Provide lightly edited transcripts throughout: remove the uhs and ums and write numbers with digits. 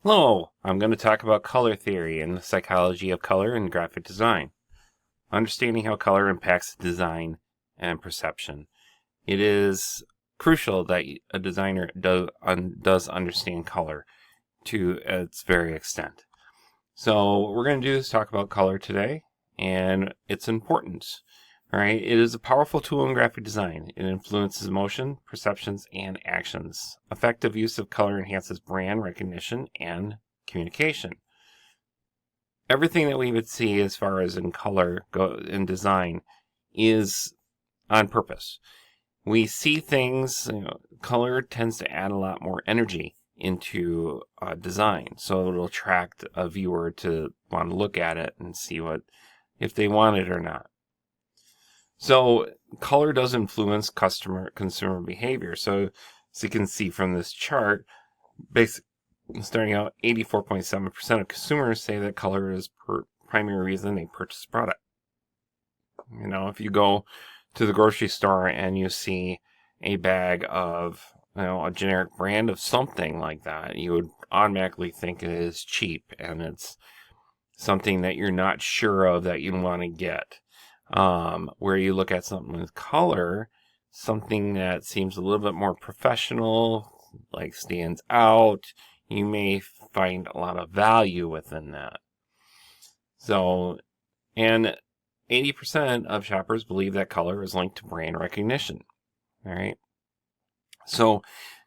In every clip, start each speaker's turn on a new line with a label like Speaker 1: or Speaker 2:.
Speaker 1: Hello, I'm going to talk about color theory and the psychology of color in graphic design. Understanding how color impacts design and perception. It is crucial that a designer does understand color to its very extent. So what we're going to do is talk about color today and its importance. All right, it is a powerful tool in graphic design. It influences emotion, perceptions, and actions. Effective use of color enhances brand recognition and communication. Everything that we would see as far as in color in design is on purpose. We see things, color tends to add a lot more energy into design, so it'll attract a viewer to want to look at it and see if they want it or not. So color does influence consumer behavior. So as you can see from this chart, starting out, 84.7% of consumers say that color is primary reason they purchase a product. If you go to the grocery store and you see a bag of, a generic brand of something like that, you would automatically think it is cheap and it's something that you're not sure of that you want to get. Where you look at something with color, something that seems a little bit more professional, like stands out, you may find a lot of value within that. So, and 80% of shoppers believe that color is linked to brand recognition. All right. So,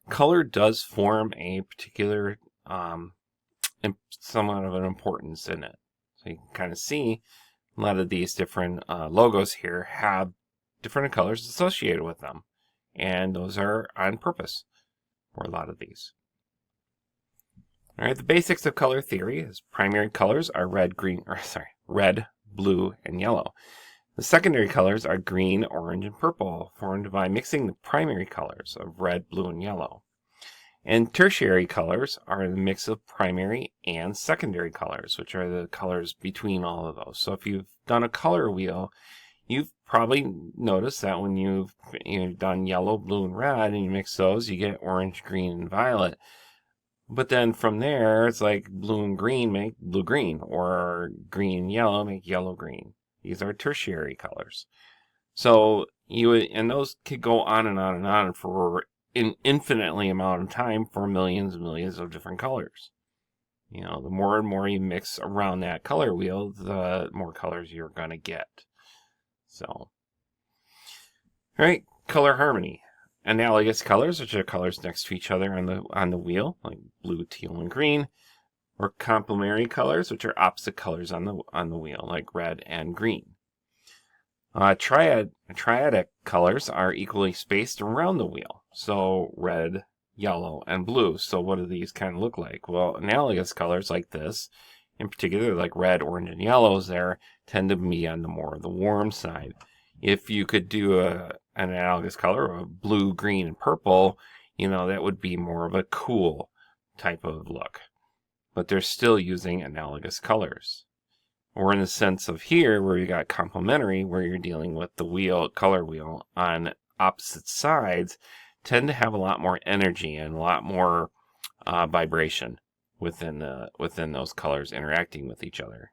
Speaker 1: color does form a particular, somewhat of an importance in it. So you can kind of see a lot of these different logos here have different colors associated with them. And those are on purpose for a lot of these. All right, the basics of color theory is primary colors are red, blue, and yellow. The secondary colors are green, orange, and purple, formed by mixing the primary colors of red, blue, and yellow. And tertiary colors are a mix of primary and secondary colors, which are the colors between all of those. So if you've done a color wheel, you've probably noticed that when you've done yellow, blue, and red, and you mix those, you get orange, green, and violet. But then from there, it's like blue and green make blue-green, or green and yellow make yellow-green. These are tertiary colors. So and those could go on and on and on for an infinitely amount of time for millions and millions of different colors. The more and more you mix around that color wheel, the more colors you're going to get. So, all right, color harmony. Analogous colors, which are colors next to each other on the wheel, like blue, teal, and green, or complementary colors, which are opposite colors on the wheel, like red and green. Triadic colors are equally spaced around the wheel, so red, yellow, and blue. So what do these kind of look like? Well, analogous colors like this, in particular, like red, orange, and yellows, there tend to be on the more of the warm side. If you could do an analogous color of blue, green, and purple, that would be more of a cool type of look. But they're still using analogous colors. Or in the sense of here, where you got complementary, where you're dealing with the color wheel on opposite sides, tend to have a lot more energy and a lot more vibration within those colors interacting with each other.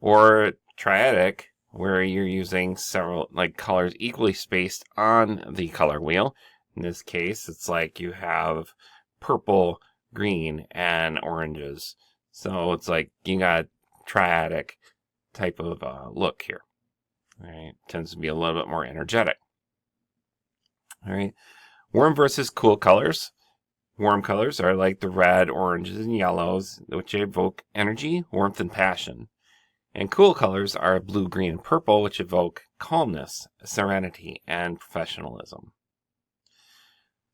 Speaker 1: Or triadic, where you're using several colors equally spaced on the color wheel. In this case, it's like you have purple, green, and oranges. So it's like you got triadic type of look here. All right, tends to be a little bit more energetic. All right, warm versus cool colors. Warm colors are like the red, oranges, and yellows, which evoke energy, warmth, and passion. And cool colors are blue, green, and purple, which evoke calmness, serenity, and professionalism.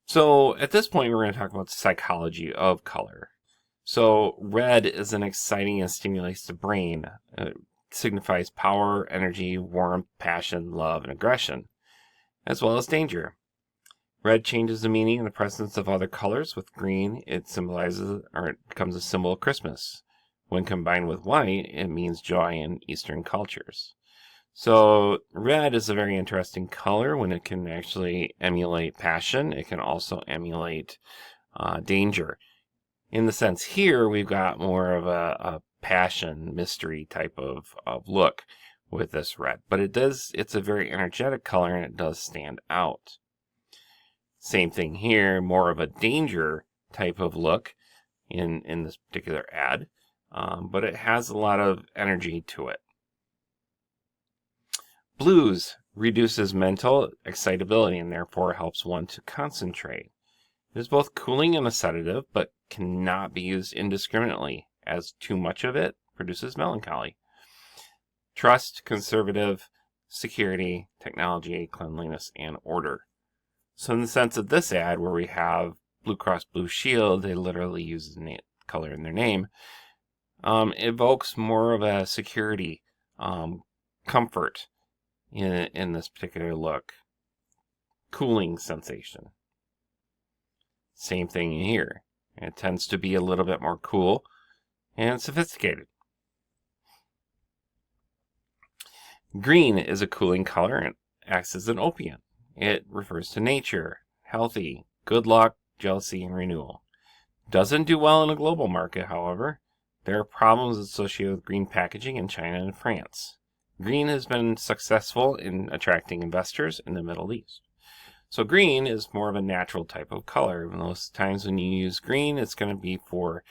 Speaker 1: So at this point, we're going to talk about the psychology of color. So red is an exciting and stimulates the brain. It signifies power, energy, warmth, passion, love, and aggression, as well as danger. Red changes the meaning in the presence of other colors. With green, it becomes a symbol of Christmas. When combined with white, it means joy in Eastern cultures. So red is a very interesting color when it can actually emulate passion. It can also emulate danger. In the sense here, we've got more of a passion, mystery type of look with this red. But it's a very energetic color, and it does stand out. Same thing here, more of a danger type of look in this particular ad. But it has a lot of energy to it. Blues reduces mental excitability and therefore helps one to concentrate. It is both cooling and a sedative, but cannot be used indiscriminately, as too much of it produces melancholy. Trust, conservative, security, technology, cleanliness, and order. So in the sense of this ad, where we have Blue Cross Blue Shield, they literally use the color in their name, evokes more of a security, comfort in this particular look. Cooling sensation. Same thing here. It tends to be a little bit more cool and sophisticated. Green is a cooling color and acts as an opiate. It refers to nature, healthy, good luck, jealousy, and renewal. Doesn't do well in a global market, however. There are problems associated with green packaging in China and France. Green has been successful in attracting investors in the Middle East. So green is more of a natural type of color. Most times when you use green, it's going to be for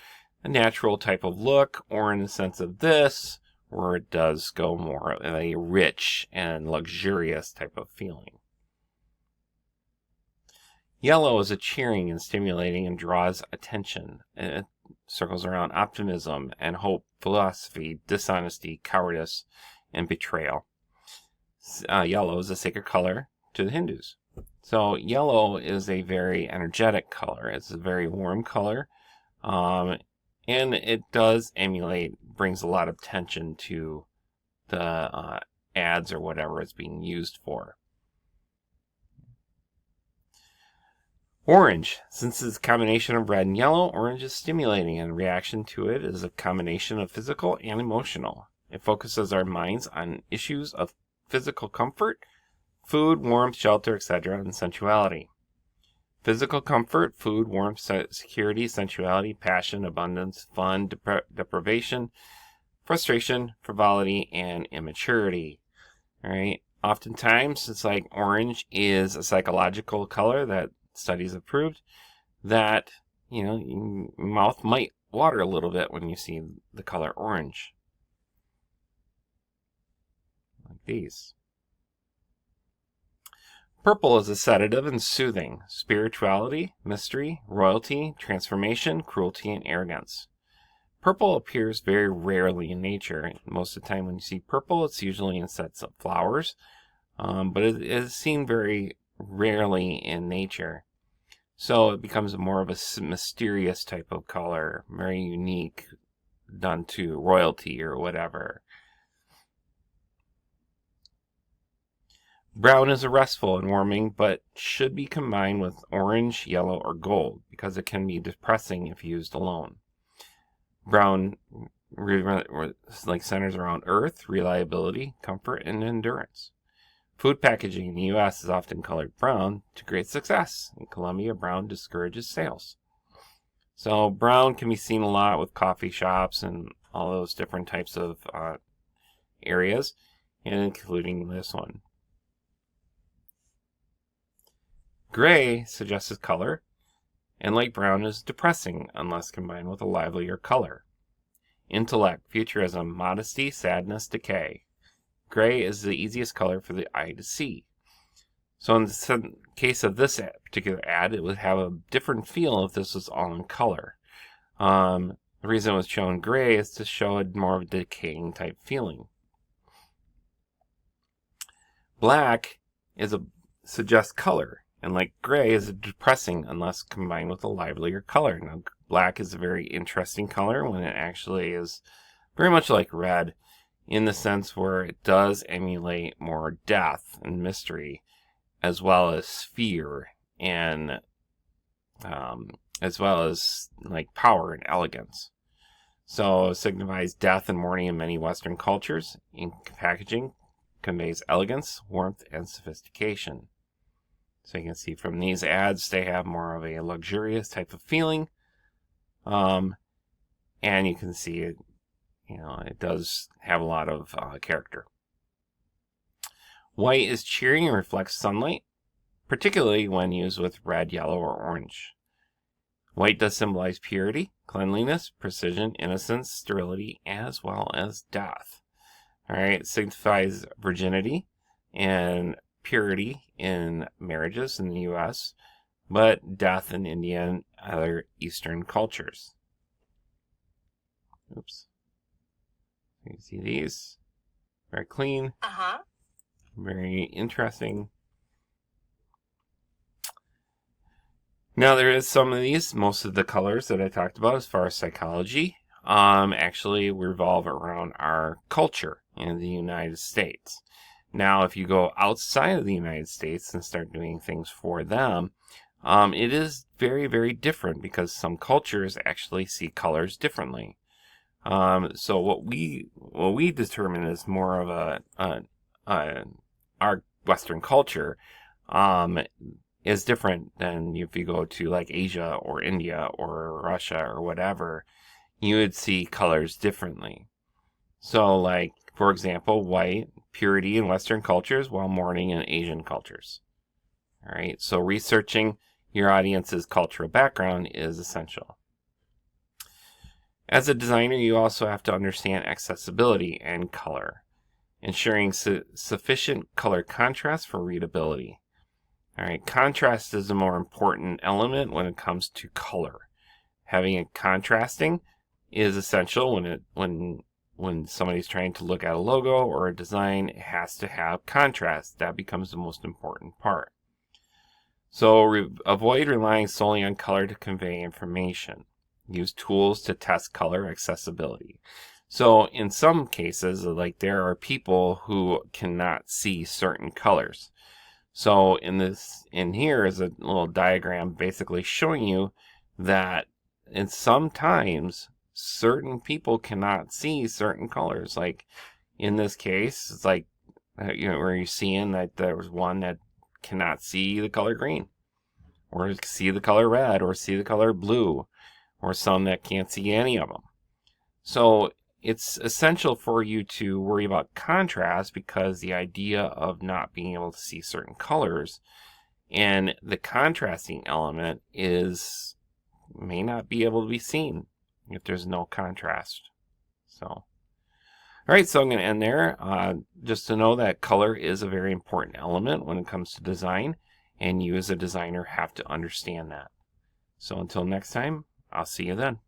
Speaker 1: a natural type of look, or in the sense of this, where it does go more of a rich and luxurious type of feeling. Yellow is a cheering and stimulating and draws attention. It circles around optimism and hope, philosophy, dishonesty, cowardice, and betrayal. Yellow is a sacred color to the Hindus. So yellow is a very energetic color. It's a very warm color. And it does brings a lot of attention to the ads or whatever it's being used for. Orange. Since it's a combination of red and yellow, orange is stimulating, and reaction to it is a combination of physical and emotional. It focuses our minds on issues of physical comfort, food, warmth, shelter, etc., and sensuality. Physical comfort, food, warmth, security, sensuality, passion, abundance, fun, deprivation, frustration, frivolity, and immaturity. All right. Oftentimes, it's like orange is a psychological color that studies have proved that, your mouth might water a little bit when you see the color orange. Like these. Purple is a sedative and soothing. Spirituality, mystery, royalty, transformation, cruelty, and arrogance. Purple appears very rarely in nature. Most of the time when you see purple, it's usually in sets of flowers, but it is seen very rarely in nature. So it becomes more of a mysterious type of color, very unique, done to royalty or whatever. Brown is a restful and warming, but should be combined with orange, yellow, or gold, because it can be depressing if used alone. Brown centers around earth, reliability, comfort, and endurance. Food packaging in the U.S. is often colored brown to great success. In Colombia, brown discourages sales. So brown can be seen a lot with coffee shops and all those different types of areas, including this one. Gray suggests color, and light brown is depressing unless combined with a livelier color. Intellect, futurism, modesty, sadness, decay. Gray is the easiest color for the eye to see. So in the case of this particular ad, it would have a different feel if this was all in color. The reason it was shown gray is to show more of a decaying type feeling. Black suggests color, and like gray is depressing unless combined with a livelier color. Now, black is a very interesting color when it actually is very much like red, in the sense where it does emulate more death and mystery, as well as fear, and as well as like power and elegance. So it signifies death and mourning in many Western cultures. In packaging, conveys elegance, warmth, and sophistication. So you can see from these ads, they have more of a luxurious type of feeling, And you can see it, it does have a lot of character. White is cheery and reflects sunlight, particularly when used with red, yellow, or orange. White does symbolize purity, cleanliness, precision, innocence, sterility, as well as death. All right, it signifies virginity and purity in marriages in the U.S., but death in India and other Eastern cultures. Oops. You can see these. Very clean. Very interesting. Now, there is some of these, most of the colors that I talked about as far as psychology, actually revolve around our culture in the United States. Now, if you go outside of the United States and start doing things for them, it is very, very different because some cultures actually see colors differently. So what we determine is more of our Western culture, is different than if you go to like Asia or India or Russia or whatever. You would see colors differently. So, like, for example, white, purity in Western cultures, while mourning in Asian cultures. All right, so researching your audience's cultural background is essential. As a designer, you also have to understand accessibility and color, ensuring sufficient color contrast for readability. All right, contrast is a more important element when it comes to color. Having it contrasting is essential when somebody's trying to look at a logo or a design. It has to have contrast. That becomes the most important part. So avoid relying solely on color to convey information. Use tools to test color accessibility. So in some cases, like, there are people who cannot see certain colors. So in here is a little diagram basically showing you that sometimes certain people cannot see certain colors. Like in this case, it's like, where you're seeing that there was one that cannot see the color green, or see the color red, or see the color blue, or some that can't see any of them. So it's essential for you to worry about contrast, because the idea of not being able to see certain colors and the contrasting element may not be able to be seen if there's no contrast. So, all right, so I'm going to end there. Just to know that color is a very important element when it comes to design, and you as a designer have to understand that. So until next time, I'll see you then.